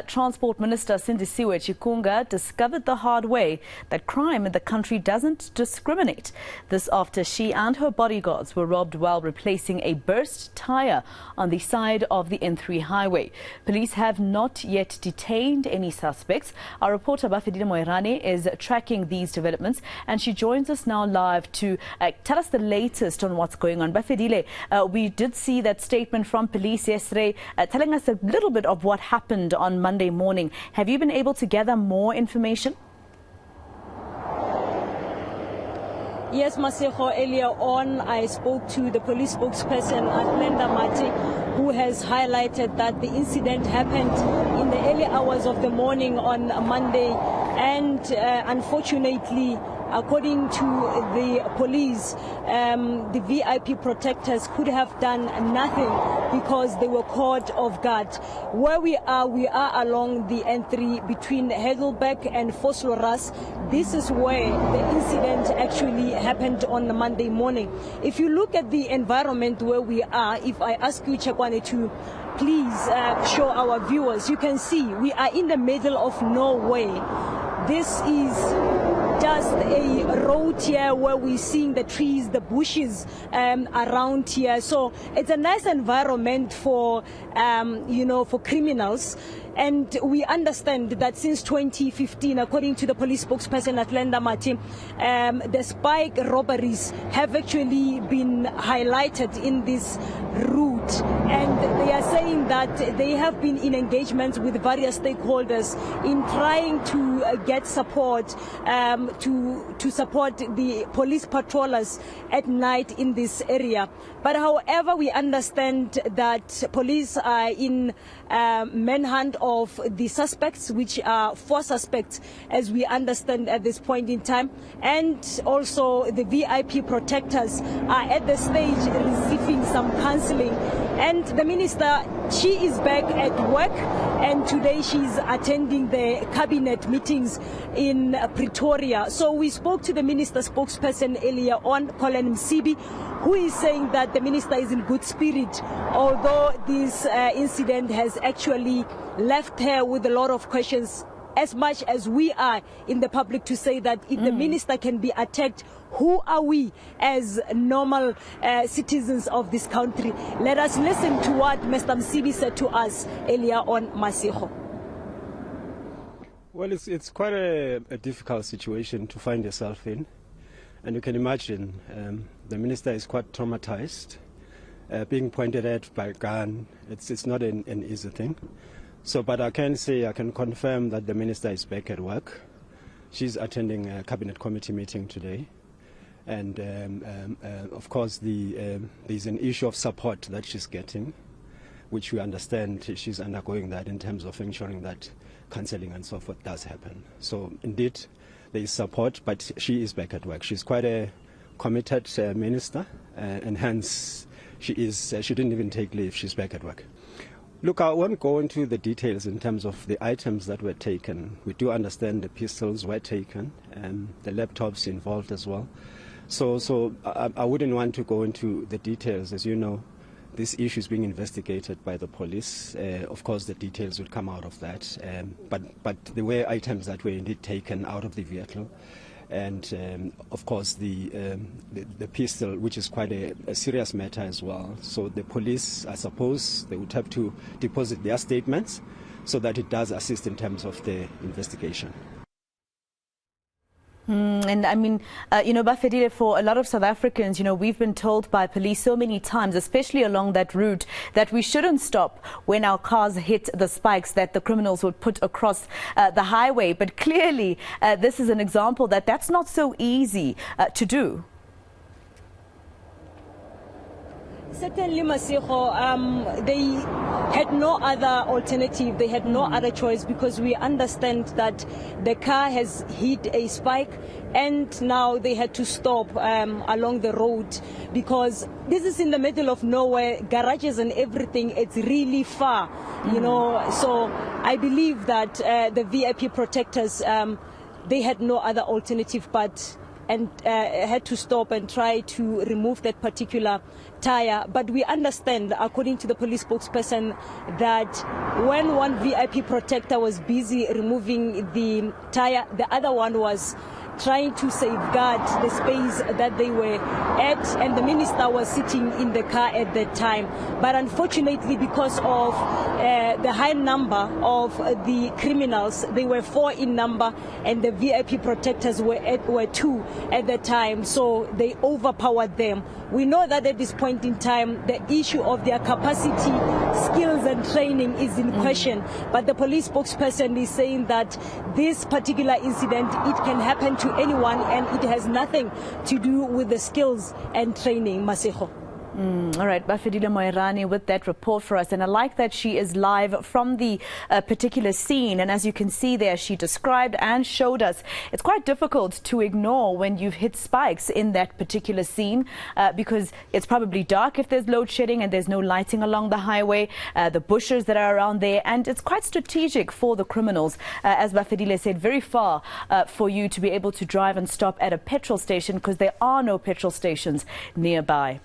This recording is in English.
Transport Minister Sindisiwe Chikunga discovered the hard way that crime in the country doesn't discriminate. This after she and her bodyguards were robbed while replacing a burst tyre on the side of the N3 highway. Police have not yet detained any suspects. Our reporter Bafedile Moerane is tracking these developments, and she joins us now live to tell us the latest on what's going on. Bafedile, we did see that statement from police yesterday telling us a little bit of what happened on Monday morning. Have you been able to gather more information? Yes, Maseko, earlier on I spoke to the police spokesperson, Athlenda Mati, who has highlighted that the incident happened in the early hours of the morning on Monday, and unfortunately, according to the police, the VIP protectors could have done nothing because they were caught off guard. Where we are along the N3 between Heidelberg and Vosloorus. This is where the incident actually happened on Monday morning. If you look at the environment where we are, if I ask you, Chekwane, to please show our viewers, you can see we are in the middle of nowhere. This is just a road here where we're seeing the trees, the bushes around here. So it's a nice environment for, for criminals. And we understand that since 2015, according to the police spokesperson Athlenda Mati, the spike robberies have actually been highlighted in this route. And they are saying that they have been in engagements with various stakeholders in trying to get support to support the police patrollers at night in this area. But however, we understand that police are in manhunt of the suspects, which are 4 suspects, as we understand at this point in time. And also the VIP protectors are at the stage receiving some counseling. And the minister, she is back at work, and today she's attending the cabinet meetings in Pretoria. So we spoke to the minister spokesperson earlier on, Colin Msibi, who is saying that the minister is in good spirit, although this incident has actually left her with a lot of questions, as much as we are in the public to say that if the minister can be attacked, who are we as normal citizens of this country? Let us listen to what Mr. Msibi said to us earlier on, Maseko. Well, it's quite a difficult situation to find yourself in. And you can imagine the minister is quite traumatized. Being pointed at by a gun, it's not an easy thing. So, but I can confirm that the minister is back at work. She's attending a cabinet committee meeting today. And of course, there's an issue of support that she's getting, which we understand she's undergoing that in terms of ensuring that counseling and so forth does happen. So indeed, there is support, but she is back at work. She's quite a committed minister, and hence she didn't even take leave. She's back at work. Look, I won't go into the details in terms of the items that were taken. We do understand the pistols were taken, and the laptops involved as well. So I wouldn't want to go into the details. As you know, this issue is being investigated by the police. Of course, the details would come out of that. But there were items that were indeed taken out of the vehicle. And of course, the pistol, which is quite a serious matter as well. So the police, I suppose, they would have to deposit their statements so that it does assist in terms of the investigation. And I mean, Bafedile, for a lot of South Africans, we've been told by police so many times, especially along that route, that we shouldn't stop when our cars hit the spikes that the criminals would put across the highway. But clearly, this is an example that's not so easy to do. Certainly, Maseko, they had no other alternative, they had no other choice, because we understand that the car has hit a spike and now they had to stop along the road, because this is in the middle of nowhere, garages and everything, it's really far, So I believe that the VIP protectors, they had no other alternative but and had to stop and try to remove that particular tire. But we understand, according to the police spokesperson, that when one VIP protector was busy removing the tire, the other one was trying to safeguard the space that they were at, and the minister was sitting in the car at that time. But unfortunately, because of the high number of the criminals, they were 4 in number, and the VIP protectors were 2 at the time, so they overpowered them. We know that at this point in time, the issue of their capacity, skills and training is in question, but the police spokesperson is saying that this particular incident, it can happen to anyone, and it has nothing to do with the skills and training. Masego. All right, Bafedile Moerane with that report for us. And I like that she is live from the particular scene. And as you can see there, she described and showed us it's quite difficult to ignore when you've hit spikes in that particular scene because it's probably dark if there's load shedding and there's no lighting along the highway, the bushes that are around there. And it's quite strategic for the criminals, as Bafedile said, very far for you to be able to drive and stop at a petrol station because there are no petrol stations nearby.